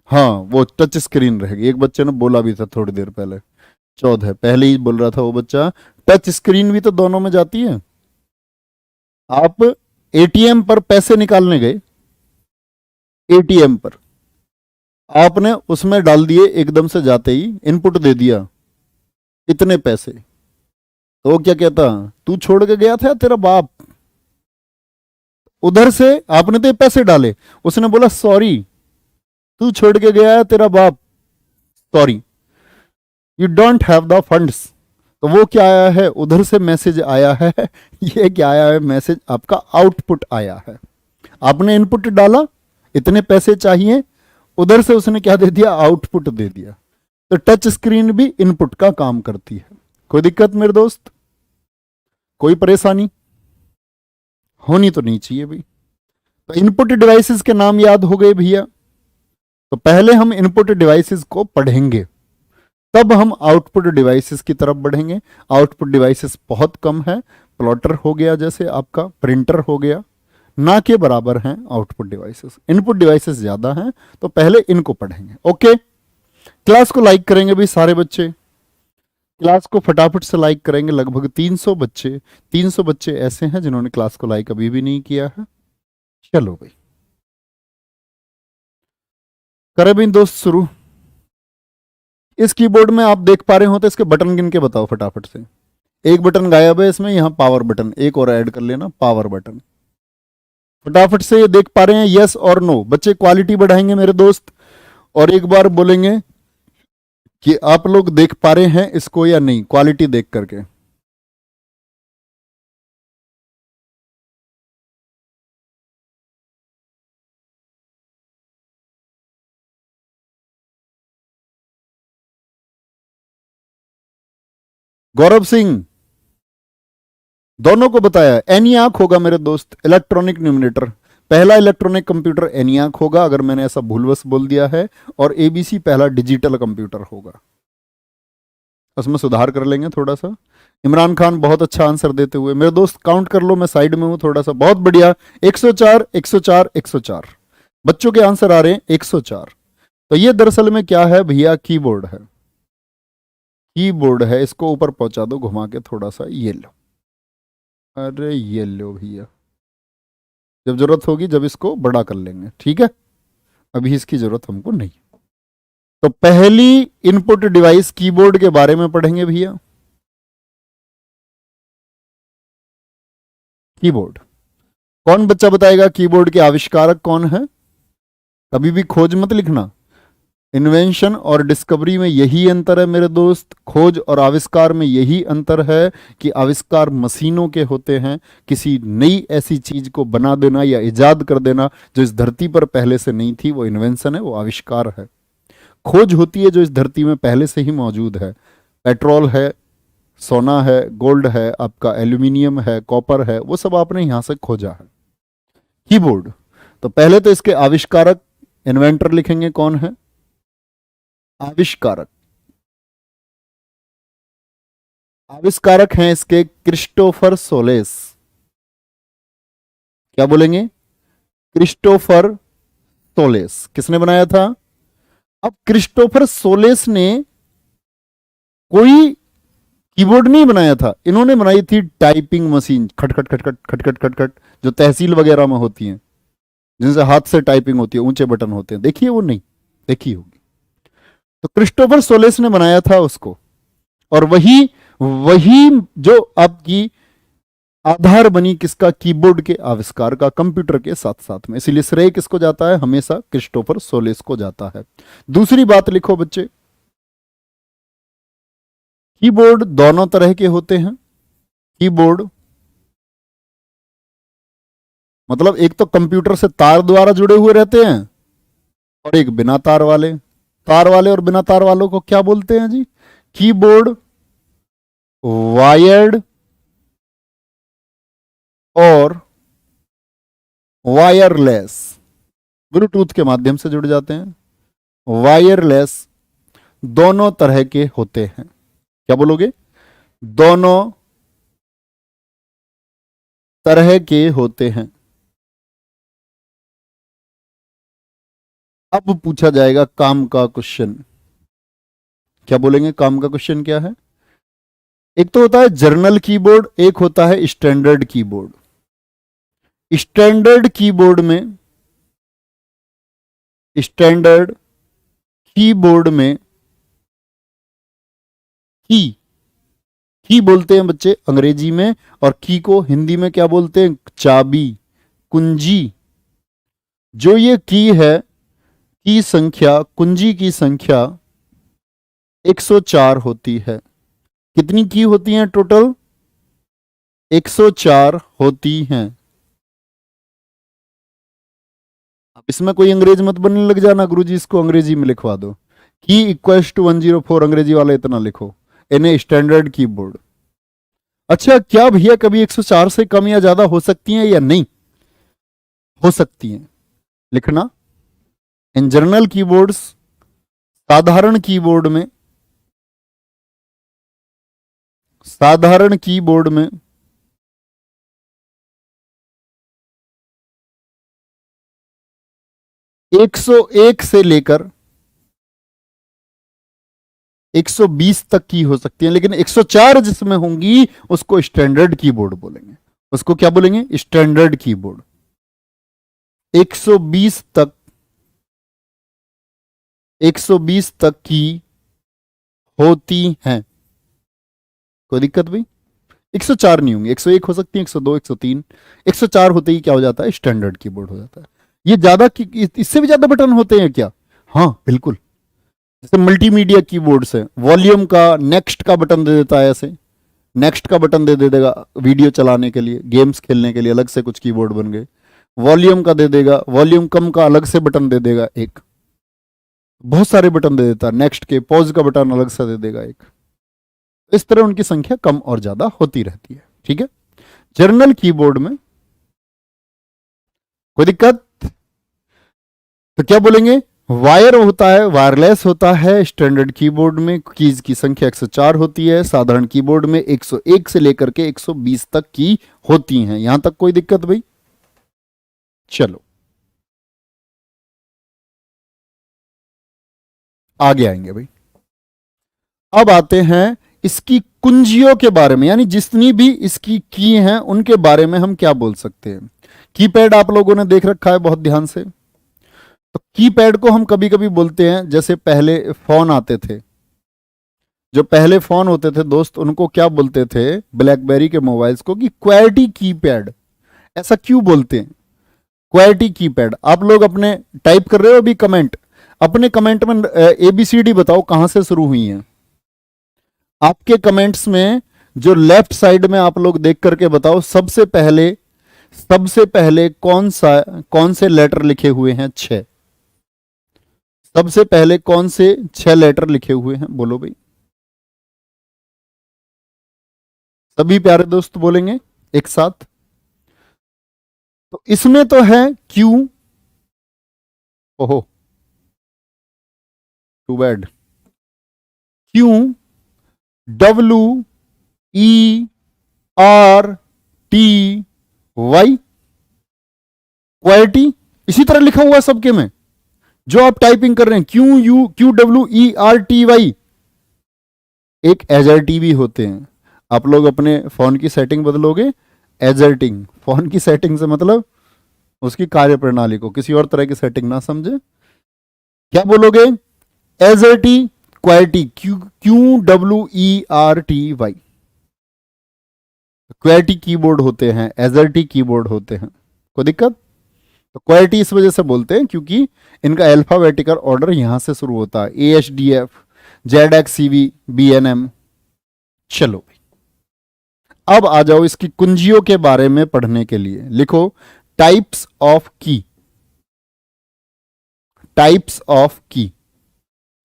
हाँ वो टच स्क्रीन रहेगी। एक बच्चे ने बोला भी था थोड़ी देर पहले, 14 पहले ही बोल रहा था वो बच्चा, टच स्क्रीन भी तो दोनों में जाती है। आप ATM पर पैसे निकालने गए, ATM पर आपने उसमें डाल दिए, एकदम से जाते ही इनपुट दे दिया इतने पैसे, तो वो क्या कहता? तू छोड़ के गया था तेरा बाप? उधर से आपने तो पैसे डाले, उसने बोला सॉरी, तू छोड़ के गया है तेरा बाप, sorry, you don't have the funds. तो वो क्या आया है? उधर से मैसेज आया है ये क्या आया है? मैसेज आपका आउटपुट आया है। आपने इनपुट डाला, इतने पैसे चाहिए, उधर से उसने क्या दे दिया? आउटपुट दे दिया। तो टच स्क्रीन भी इनपुट का काम करती है। कोई दिक्कत मेरे दोस्त? कोई परेशानी? होनी तो नहीं चाहिए भाई। तो इनपुट डिवाइसेस के नाम याद हो गए भैया। तो पहले हम इनपुट डिवाइसेस को पढ़ेंगे, तब हम आउटपुट डिवाइसेस की तरफ बढ़ेंगे। आउटपुट डिवाइसेस बहुत कम है, प्लॉटर हो गया जैसे आपका, प्रिंटर हो गया, ना के बराबर हैं आउटपुट डिवाइसेस। इनपुट डिवाइसेस ज्यादा हैं, तो पहले इनको पढ़ेंगे। ओके, क्लास को लाइक करेंगे भाई सारे बच्चे, क्लास को फटाफट से लाइक करेंगे। लगभग 300 बच्चे ऐसे हैं जिन्होंने क्लास को लाइक अभी भी नहीं किया है। चलो भाई, करें भाई दोस्त शुरू। इस कीबोर्ड में आप देख पा रहे हो तो इसके बटन गिन के बताओ फटाफट से। एक बटन गायब है इसमें, यहां पावर बटन एक और ऐड कर लेना, पावर बटन। फटाफट से ये देख पा रहे हैं, यस और नो। बच्चे क्वालिटी बढ़ाएंगे मेरे दोस्त, और एक बार बोलेंगे कि आप लोग देख पा रहे हैं इसको या नहीं, क्वालिटी देख करके। गौरव सिंह, दोनों को बताया एनियाक होगा मेरे दोस्त, इलेक्ट्रॉनिक न्यूमिनेटर। पहला इलेक्ट्रॉनिक कंप्यूटर एनियाक होगा अगर मैंने ऐसा भूलवश बोल दिया है, और एबीसी पहला डिजिटल कंप्यूटर होगा। उसमें सुधार कर लेंगे थोड़ा सा। इमरान खान बहुत अच्छा आंसर देते हुए, मेरे दोस्त काउंट कर लो, मैं साइड में हूं थोड़ा सा। बहुत बढ़िया, 104 104 104 बच्चों के आंसर आ रहे हैं, 104। तो ये दरअसल में क्या है भैया, कीबोर्ड है। कीबोर्ड है, इसको ऊपर पहुंचा दो घुमा के थोड़ा सा, ये लो। अरे ये लो भैया, जब जरूरत होगी जब इसको बड़ा कर लेंगे, ठीक है, अभी इसकी जरूरत हमको नहीं। तो पहली इनपुट डिवाइस कीबोर्ड के बारे में पढ़ेंगे भैया। कीबोर्ड, कौन बच्चा बताएगा कीबोर्ड के आविष्कारक कौन है? कभी भी खोज मत लिखना, इन्वेंशन और डिस्कवरी में यही अंतर है मेरे दोस्त, खोज और आविष्कार में यही अंतर है कि आविष्कार मशीनों के होते हैं, किसी नई ऐसी चीज को बना देना या इजाद कर देना जो इस धरती पर पहले से नहीं थी, वो इन्वेंशन है, वो आविष्कार है। खोज होती है जो इस धरती में पहले से ही मौजूद है, पेट्रोल है, सोना है, गोल्ड है, आपका एल्यूमिनियम है, कॉपर है, वो सब आपने यहां से खोजा है। कीबोर्ड, तो पहले तो इसके आविष्कारक, इन्वेंटर लिखेंगे कौन है? आविष्कारक, आविष्कारक हैं इसके क्रिस्टोफर सोलेस। क्या बोलेंगे? Christopher solace. किसने बनाया था? अब क्रिस्टोफर सोलेस ने कोई कीबोर्ड नहीं बनाया था, इन्होंने बनाई थी टाइपिंग मशीन, खटखट खटखट खटखट खटखट, जो तहसील वगैरह में होती हैं, जिनसे हाथ से टाइपिंग होती है, ऊंचे बटन होते हैं, देखिए वो नहीं देखी होगी। तो क्रिस्टोफर सोलेस ने बनाया था उसको, और वही वही जो आपकी आधार बनी किसका? कीबोर्ड के आविष्कार का, कंप्यूटर के साथ साथ में। इसलिए श्रेय किसको जाता है? हमेशा क्रिस्टोफर सोलेस को जाता है। दूसरी बात लिखो बच्चे, कीबोर्ड दोनों तरह के होते हैं। कीबोर्ड मतलब एक तो कंप्यूटर से तार द्वारा जुड़े हुए रहते हैं, और एक बिना तार वाले। तार वाले और बिना तार वालों को क्या बोलते हैं जी? कीबोर्ड वायर्ड और वायरलेस, ब्लूटूथ के माध्यम से जुड़ जाते हैं। वायरलेस दोनों तरह के होते हैं। क्या बोलोगे? दोनों तरह के होते हैं। अब पूछा जाएगा काम का क्वेश्चन। क्या बोलेंगे? काम का क्वेश्चन क्या है? एक तो होता है जर्नल कीबोर्ड, एक होता है स्टैंडर्ड कीबोर्ड। स्टैंडर्ड कीबोर्ड में, स्टैंडर्ड कीबोर्ड में की बोलते हैं बच्चे अंग्रेजी में, और की को हिंदी में क्या बोलते हैं? चाबी, कुंजी। जो ये की है, की संख्या, कुंजी की संख्या 104 होती है। कितनी की होती हैं टोटल? 104 होती हैं। अब इसमें कोई अंग्रेज मत बनने लग जाना, गुरुजी इसको अंग्रेजी में लिखवा दो। की इक्वल्स टू 104, अंग्रेजी वाला इतना लिखो, इन्हें स्टैंडर्ड कीबोर्ड। अच्छा, क्या भैया कभी 104 से कम या ज्यादा हो सकती हैं या नहीं? हो सकती हैं। लिखना, इन जनरल कीबोर्ड्स, साधारण कीबोर्ड में, साधारण कीबोर्ड में 101 से लेकर 120 तक की हो सकती है, लेकिन 104 जिसमें होंगी उसको स्टैंडर्ड कीबोर्ड बोलेंगे। उसको क्या बोलेंगे? Standard keyboard. 120 तक, 120 तक की होती हैं। कोई दिक्कत भाई? 104 नहीं होंगी, 101 हो सकती है, 102, 103, 104 होते ही क्या हो जाता है? स्टैंडर्ड कीबोर्ड हो जाता है। ये ज्यादा इससे भी ज्यादा बटन होते हैं क्या? हाँ बिल्कुल। जैसे मल्टीमीडिया कीबोर्ड्स है, वॉल्यूम का नेक्स्ट का बटन दे देता है, ऐसे नेक्स्ट का बटन दे देगा वीडियो चलाने के लिए, गेम्स खेलने के लिए अलग से कुछ कीबोर्ड बन गए। वॉल्यूम का दे देगा, वॉल्यूम कम का अलग से बटन दे देगा एक, बहुत सारे बटन दे देता है। नेक्स्ट के पॉज का बटन अलग से दे देगा एक। इस तरह उनकी संख्या कम और ज्यादा होती रहती है। ठीक है। जर्नल कीबोर्ड में कोई दिक्कत? तो क्या बोलेंगे? वायर होता है, वायरलेस होता है स्टैंडर्ड कीबोर्ड में। कीज की संख्या 104 होती है। साधारण कीबोर्ड में 101 से लेकर के 120 तक की होती हैं। यहां तक कोई दिक्कत भाई? चलो आगे आएंगे भाई। अब आते हैं इसकी कुंजियों के बारे में, यानी जितनी भी इसकी की हैं उनके बारे में हम क्या बोल सकते हैं। कीपैड आप लोगों ने देख रखा है बहुत ध्यान से। तो कीपैड को हम कभी कभी बोलते हैं, जैसे पहले फोन आते थे, जो पहले फोन होते थे दोस्त, उनको क्या बोलते थे ब्लैकबेरी के मोबाइल्स को? कि क्वालिटी कीपैड। ऐसा क्यों बोलते हैं क्वालिटी कीपैड? आप लोग अपने टाइप कर रहे हो अभी कमेंट, अपने कमेंट में एबीसीडी बताओ कहां से शुरू हुई है। आपके कमेंट्स में जो लेफ्ट साइड में आप लोग देख करके बताओ, सबसे पहले कौन से लेटर लिखे हुए हैं? 6। सबसे पहले कौन से 6 लेटर लिखे हुए हैं? बोलो भाई। सभी प्यारे दोस्त बोलेंगे एक साथ। तो इसमें तो है क्यू। ओहो, too bad. Q, W, E, R, T, Y. Quality इसी तरह लिखा हुआ है सबके में, जो आप टाइपिंग कर रहे हैं। QWERTY। एक एजर्टी भी होते हैं। आप लोग अपने फोन की सेटिंग बदलोगे, एजर्टिंग, फोन की सेटिंग से मतलब उसकी कार्य प्रणाली को, किसी और तरह की सेटिंग ना समझे। क्या बोलोगे? एजर्टी, क्वालिटी, QWERTY। क्वालिटी कीबोर्ड होते हैं, एजर्टी कीबोर्ड होते हैं। कोई दिक्कत? तो क्वालिटी इस वजह से बोलते हैं क्योंकि इनका अल्फाबेटिकल ऑर्डर यहां से शुरू होता है। AHDF, ZXCV, BNM। चलो अब आ जाओ इसकी कुंजियों के बारे में पढ़ने के लिए। लिखो टाइप्स ऑफ की। टाइप्स ऑफ की,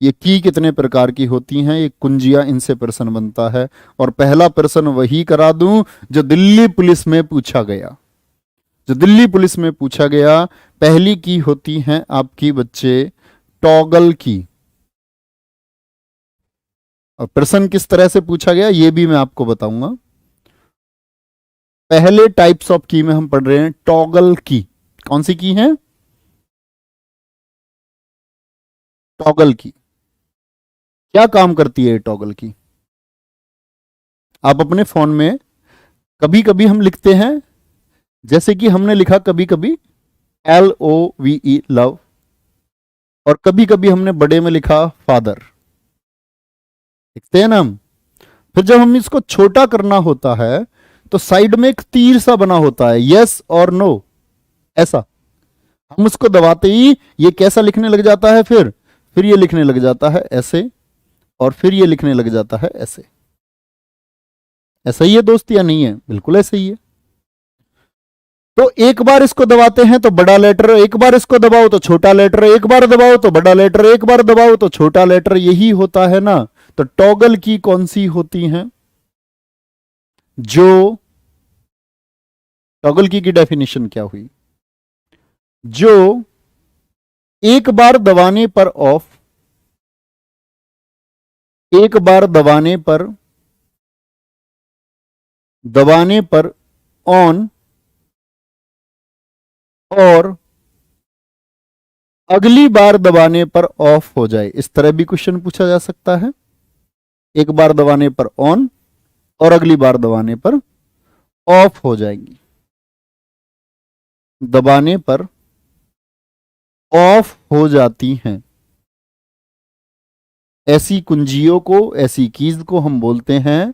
ये की कितने प्रकार की होती हैं, ये कुंजियां, इनसे प्रश्न बनता है। और पहला प्रश्न वही करा दूं जो दिल्ली पुलिस में पूछा गया। जो दिल्ली पुलिस में पूछा गया, पहली की होती है आपकी बच्चे टॉगल की। और प्रश्न किस तरह से पूछा गया ये भी मैं आपको बताऊंगा। पहले टाइप्स ऑफ की में हम पढ़ रहे हैं टॉगल की। कौन सी की है? टॉगल की। क्या काम करती है टॉगल की? आप अपने फोन में कभी कभी हम लिखते हैं, जैसे कि हमने लिखा कभी कभी LOVE लव, और कभी कभी हमने बड़े में लिखा फादर, लिखते हैं ना हम। फिर जब हम इसको छोटा करना होता है तो साइड में एक तीर सा बना होता है, यस और नो, ऐसा। हम उसको दबाते ही ये कैसा लिखने लग जाता है? फिर ये लिखने लग जाता है ऐसे, और फिर ये लिखने लग जाता है ऐसे। ऐसा ही है दोस्त या नहीं है? बिल्कुल ऐसा ही है। तो एक बार इसको दबाते हैं तो बड़ा लेटर, एक बार इसको दबाओ तो छोटा लेटर, एक बार दबाओ तो बड़ा लेटर, एक बार दबाओ तो छोटा लेटर, यही होता है ना। तो टॉगल की कौन सी होती हैं? जो टॉगल की डेफिनेशन क्या हुई? जो एक बार दबाने पर ऑफ, एक बार दबाने पर ऑन, और अगली बार दबाने पर ऑफ हो जाए। इस तरह भी क्वेश्चन पूछा जा सकता है। एक बार दबाने पर ऑन और अगली बार दबाने पर ऑफ हो जाएंगी। दबाने पर ऑफ हो जाती हैं, ऐसी कुंजियों को, ऐसी कीज को हम बोलते हैं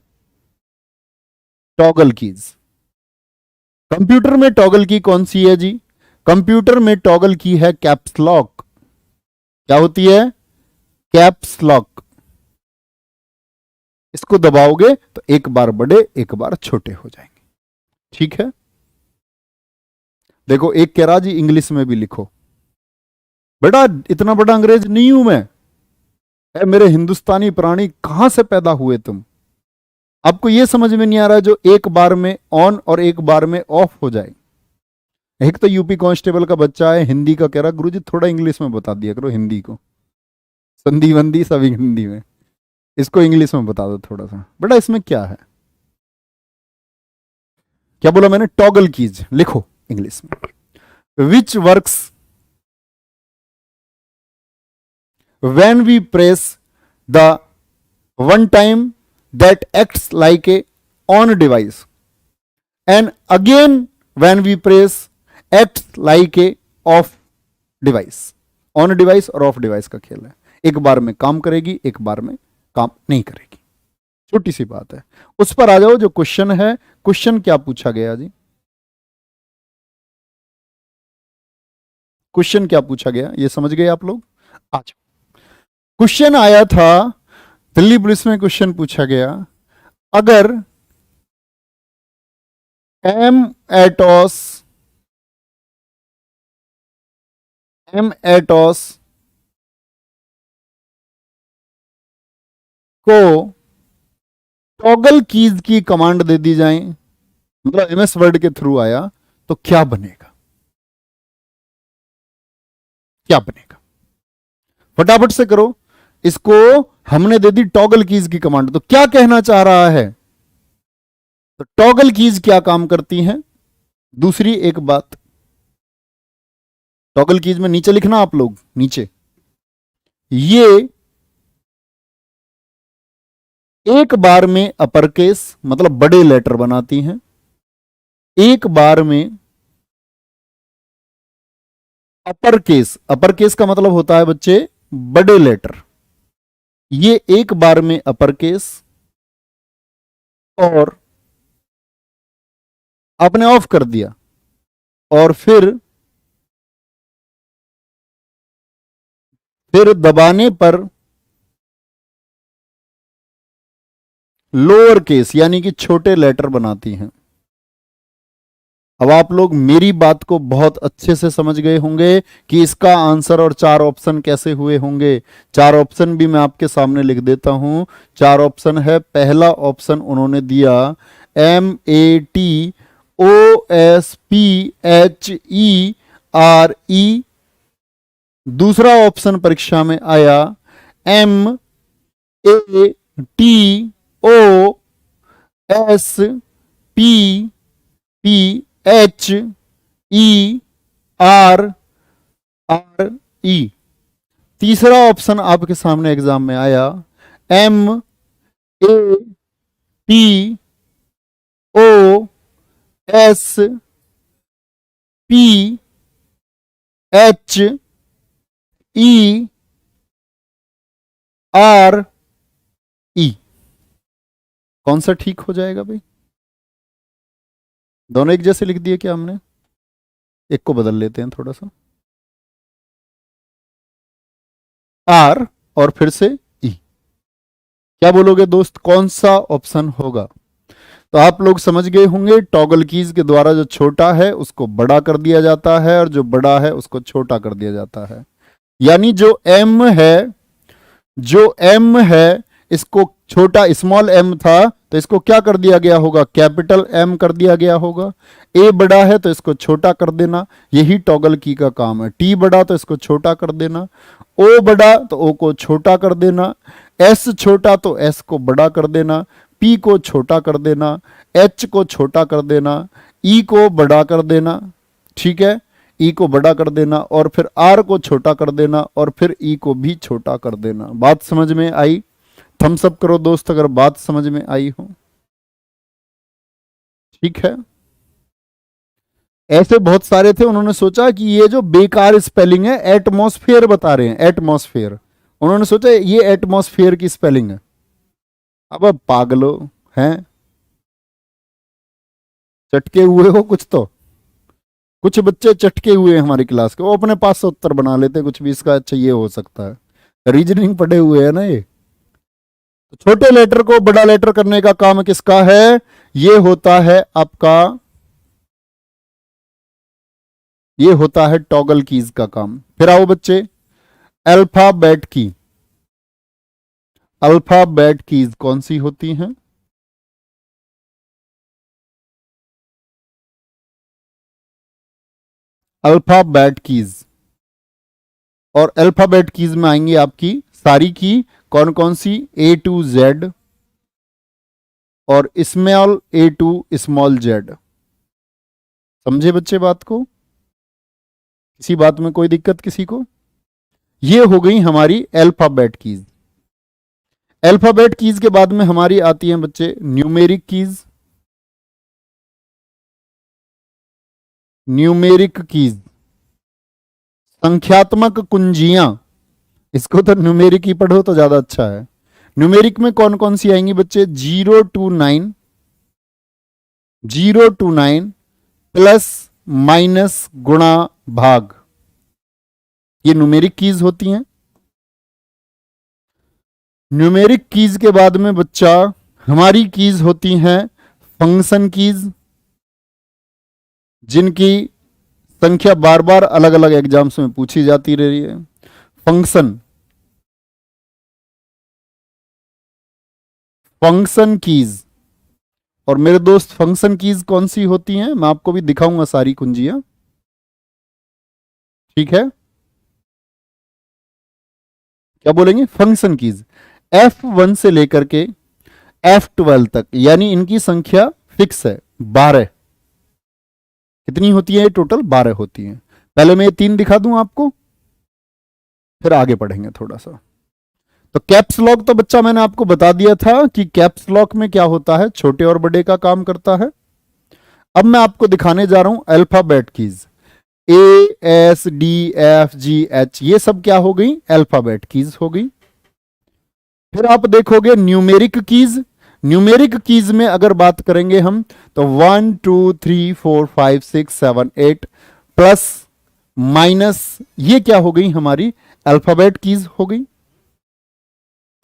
टॉगल कीज। कंप्यूटर में टॉगल की कौन सी है जी? कंप्यूटर में टॉगल की है कैप्स लॉक। क्या होती है? Caps lock. इसको दबाओगे तो एक बार बड़े एक बार छोटे हो जाएंगे। ठीक है, देखो एक कह रहा जी इंग्लिश में भी लिखो। बेटा इतना बड़ा अंग्रेज नहीं हूं मैं, मेरे हिंदुस्तानी प्राणी कहां से पैदा हुए तुम? आपको यह समझ में नहीं आ रहा है जो एक बार में ऑन और एक बार में ऑफ हो जाए। एक तो यूपी कांस्टेबल का बच्चा है, हिंदी का कह रहा गुरुजी थोड़ा इंग्लिश में बता दिया करो, हिंदी को संधि वंदी सभी हिंदी में, इसको इंग्लिश में बता दो थोड़ा सा। बेटा इसमें क्या है? क्या बोला मैंने? Toggle keys. लिखो इंग्लिश में, which works when we press the one time that acts like a on device and again when we press acts like a off device। on device और off device का खेल है, एक बार में काम करेगी एक बार में काम नहीं करेगी। छोटी सी बात है। उस पर आ जाओ जो क्वेश्चन है। क्वेश्चन क्या पूछा गया जी? क्वेश्चन क्या पूछा गया ये समझ गए आप लोग? आ जाओ। क्वेश्चन आया था दिल्ली पुलिस में, क्वेश्चन पूछा गया अगर एम एटॉस को टॉगल कीज की कमांड दे दी जाए, मतलब एमएस वर्ड के थ्रू आया, तो क्या बनेगा? क्या बनेगा? फटाफट से करो। इसको हमने दे दी टॉगल कीज की कमांड, तो क्या कहना चाह रहा है? तो टॉगल कीज क्या काम करती हैं? दूसरी एक बात, टॉगल कीज में नीचे लिखना आप लोग, नीचे ये एक बार में अपर केस मतलब बड़े लेटर बनाती हैं, एक बार में अपर केस, अपर केस का मतलब होता है बच्चे बड़े लेटर। ये एक बार में अपर केस और आपने ऑफ कर दिया और फिर दबाने पर लोअर केस यानी कि छोटे लेटर बनाती हैं। अब आप लोग मेरी बात को बहुत अच्छे से समझ गए होंगे कि इसका आंसर और चार ऑप्शन कैसे हुए होंगे। चार ऑप्शन भी मैं आपके सामने लिख देता हूं। चार ऑप्शन है, पहला ऑप्शन उन्होंने दिया MATOSPHERE, दूसरा ऑप्शन परीक्षा में आया MATOSPPHERE, तीसरा ऑप्शन आपके सामने एग्जाम में आया MATOSPHERE। कौन सा ठीक हो जाएगा भाई? दोनों एक जैसे लिख दिए क्या हमने? एक को बदल लेते हैं थोड़ा सा, आर और फिर से ई। क्या बोलोगे दोस्त, कौन सा ऑप्शन होगा? तो आप लोग समझ गए होंगे टॉगल कीज के द्वारा जो छोटा है उसको बड़ा कर दिया जाता है और जो बड़ा है उसको छोटा कर दिया जाता है। यानी जो एम है इसको छोटा, स्मॉल एम था तो इसको क्या कर दिया गया होगा? कैपिटल एम कर दिया गया होगा। ए बड़ा है तो इसको छोटा कर देना, यही टॉगल की का काम है। टी बड़ा तो इसको छोटा कर देना, ओ बड़ा तो ओ को छोटा कर देना, एस छोटा तो एस को बड़ा कर देना, पी को छोटा कर देना, एच को छोटा कर देना, ई को बड़ा कर देना, ठीक है, ई को बड़ा कर देना, और फिर आर को छोटा कर देना, और फिर ई को भी छोटा कर देना। बात समझ में आई? थम्स अप करो दोस्त अगर बात समझ में आई हो। ठीक है, ऐसे बहुत सारे थे, उन्होंने सोचा कि ये जो बेकार स्पेलिंग है, एटमॉस्फेयर बता रहे हैं, एटमॉस्फेयर, उन्होंने सोचा ये एटमॉस्फेयर की स्पेलिंग है। अब पागलो हैं, चटके हुए हो कुछ तो। कुछ बच्चे चटके हुए हैं हमारी क्लास के, वो अपने पास से उत्तर बना लेते हैं कुछ भी, इसका अच्छा ये हो सकता है, रीजनिंग पढ़े हुए है ना ये। तो छोटे लेटर को बड़ा लेटर करने का काम किसका है? ये होता है आपका, ये होता है टॉगल कीज का काम। फिर आओ बच्चे, अल्फाबेट की, अल्फाबेट कीज कौन सी होती हैं? अल्फाबेट कीज, और अल्फाबेट कीज में आएंगी आपकी सारी की, कौन कौन सी? A to Z और small a to small z। समझे बच्चे बात को? किसी बात में कोई दिक्कत किसी को? ये हो गई हमारी अल्फाबेट कीज। अल्फाबेट कीज के बाद में हमारी आती हैं बच्चे न्यूमेरिक कीज। न्यूमेरिक कीज, संख्यात्मक कुंजियां, इसको तो न्यूमेरिक ही पढ़ो तो ज्यादा अच्छा है। न्यूमेरिक में कौन कौन सी आएंगी बच्चे? 0 to 9, 0 to 9 प्लस माइनस गुणा भाग, ये न्यूमेरिक कीज होती हैं। न्यूमेरिक कीज के बाद में बच्चा हमारी कीज होती हैं फंक्शन कीज, जिनकी संख्या बार बार अलग अलग एग्जाम्स में पूछी जाती रही है। फंक्शन, फंक्शन कीज, और मेरे दोस्त फंक्शन कीज कौन सी होती हैं मैं आपको भी दिखाऊंगा सारी कुंजियां, ठीक है? क्या बोलेंगे? फंक्शन कीज F1 से लेकर के F12 तक, यानी इनकी संख्या फिक्स है 12। कितनी होती है? टोटल 12 होती हैं। पहले मैं ये 3 दिखा दूं आपको, फिर आगे पढ़ेंगे थोड़ा सा। तो कैप्स लॉक तो बच्चा मैंने आपको बता दिया था कि कैप्स लॉक में क्या होता है, छोटे और बड़े का काम करता है। अब मैं आपको दिखाने जा रहा हूं alphabet keys, A S D F G H, ये सब क्या हो गई? अल्फाबेट कीज हो गई। फिर आप देखोगे न्यूमेरिक कीज। न्यूमेरिक कीज में अगर बात करेंगे हम तो 1 2 3 4 5 6 7 8 प्लस माइनस, ये क्या हो गई? हमारी अल्फाबेट कीज हो गई।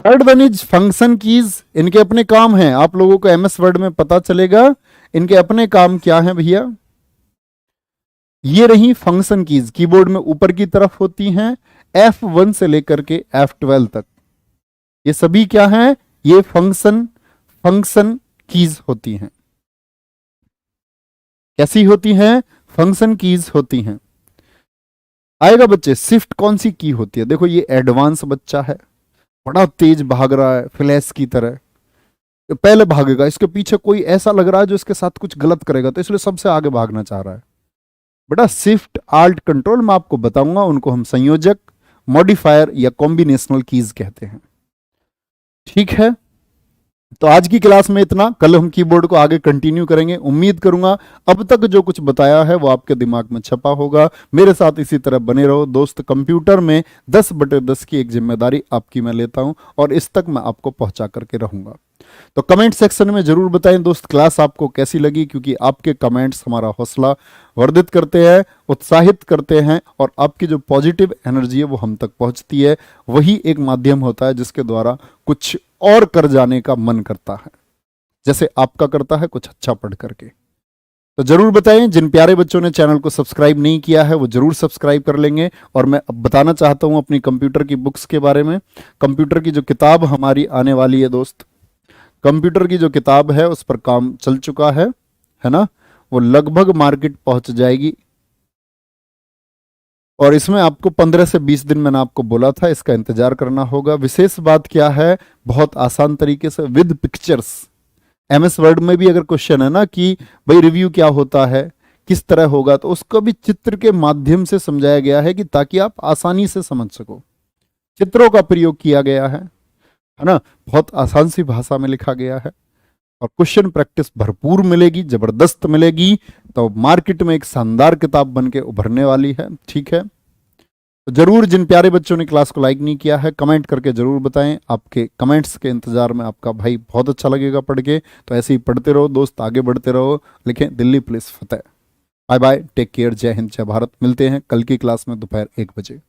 Third one is function keys, इनके अपने काम हैं, आप लोगों को MS वर्ड में पता चलेगा इनके अपने काम क्या हैं भैया। ये रही फंक्शन कीज, कीबोर्ड में ऊपर की तरफ होती हैं, F1 से लेकर के F12 तक, ये सभी क्या हैं? ये फंक्शन, फंक्शन कीज होती हैं। कैसी होती हैं? फंक्शन कीज होती हैं। आएगा बच्चे शिफ्ट कौन सी की होती है? देखो ये एडवांस बच्चा है, बड़ा तेज भाग रहा है फ्लैश की तरह, ये पहले भागेगा, इसके पीछे कोई ऐसा लग रहा है जो इसके साथ कुछ गलत करेगा, तो इसलिए सबसे आगे भागना चाह रहा है। बेटा शिफ्ट आल्ट कंट्रोल मैं आपको बताऊंगा, उनको हम संयोजक, मॉडिफायर या कॉम्बिनेशनल कीज कहते हैं, ठीक है? तो आज की क्लास में इतना, कल हम कीबोर्ड को आगे कंटिन्यू करेंगे। उम्मीद करूंगा अब तक जो कुछ बताया है वो आपके दिमाग में छपा होगा। मेरे साथ इसी तरह बने रहो दोस्त। कंप्यूटर में 10/10 की एक जिम्मेदारी आपकी मैं लेता हूं और इस तक मैं आपको पहुंचा करके रहूंगा। तो कमेंट सेक्शन में जरूर बताएं दोस्त क्लास आपको कैसी लगी, क्योंकि आपके कमेंट्स हमारा हौसला वर्धित करते हैं, उत्साहित करते हैं, और आपकी जो पॉजिटिव एनर्जी है वो हम तक पहुंचती है। वही एक माध्यम होता है जिसके द्वारा कुछ और कर जाने का मन करता है, जैसे आपका करता है कुछ अच्छा पढ़ करके। तो जरूर बताएं, जिन प्यारे बच्चों ने चैनल को सब्सक्राइब नहीं किया है वो जरूर सब्सक्राइब कर लेंगे। और मैं अब बताना चाहता हूं अपनी कंप्यूटर की बुक्स के बारे में। कंप्यूटर की जो किताब हमारी आने वाली है दोस्त, कंप्यूटर की जो किताब है उस पर काम चल चुका है ना, वो लगभग मार्केट पहुंच जाएगी, और इसमें आपको 15 से 20 दिन मैंने आपको बोला था, इसका इंतजार करना होगा। विशेष बात क्या है, बहुत आसान तरीके से विद पिक्चर्स, MS वर्ड में भी अगर क्वेश्चन है ना कि भाई रिव्यू क्या होता है, किस तरह होगा, तो उसको भी चित्र के माध्यम से समझाया गया है कि ताकि आप आसानी से समझ सको। चित्रों का प्रयोग किया गया है ना, बहुत आसान सी भाषा में लिखा गया है, और क्वेश्चन प्रैक्टिस भरपूर मिलेगी, जबरदस्त मिलेगी। तो मार्केट में एक शानदार किताब बन के उभरने वाली है, ठीक है? तो जरूर जिन प्यारे बच्चों ने क्लास को लाइक नहीं किया है कमेंट करके जरूर बताएं। आपके कमेंट्स के इंतजार में आपका भाई बहुत अच्छा लगेगा पढ़ के। तो ऐसे ही पढ़ते रहो दोस्त, आगे बढ़ते रहो। लिखें दिल्ली पुलिस फतेह। बाय बाय, टेक केयर, जय हिंद जय भारत। मिलते हैं कल की क्लास में दोपहर 1 बजे।